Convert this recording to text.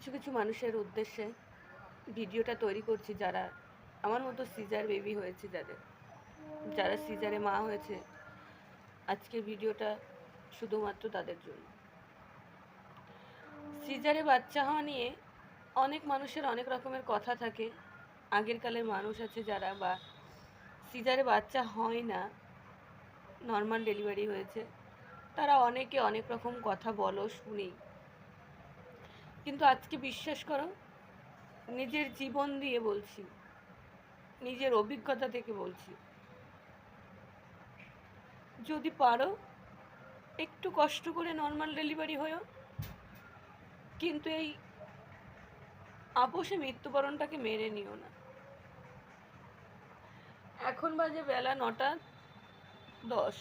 কিছু কিছু মানুষের উদ্দেশ্যে ভিডিওটা তৈরি করছি, যারা আমার মতো সিজার বেবি হয়েছে, যারা সিজারে মা হয়েছে। আজকের ভিডিওটা শুধুমাত্র তাদের জন্য। সিজারে বাচ্চা হওয়া নিয়ে অনেক মানুষের অনেক রকমের কথা থাকে। আগের কালের মানুষ আছে যারা বা সিজারে বাচ্চা হয় না, নর্মাল ডেলিভারি হয়েছে, তারা অনেকে অনেক রকম কথা বলো, শুনি। কিন্তু আজকে বিশ্বাস করো, নিজের জীবন দিয়ে বলছি, নিজের অভিজ্ঞতা থেকে বলছি, যদি পারো একটু কষ্ট করে নর্মাল ডেলিভারি হয়েও, কিন্তু এই আপোষে মৃত্যুবরণটাকে মেনে নিও না। এখন বাজে বেলা 9:10।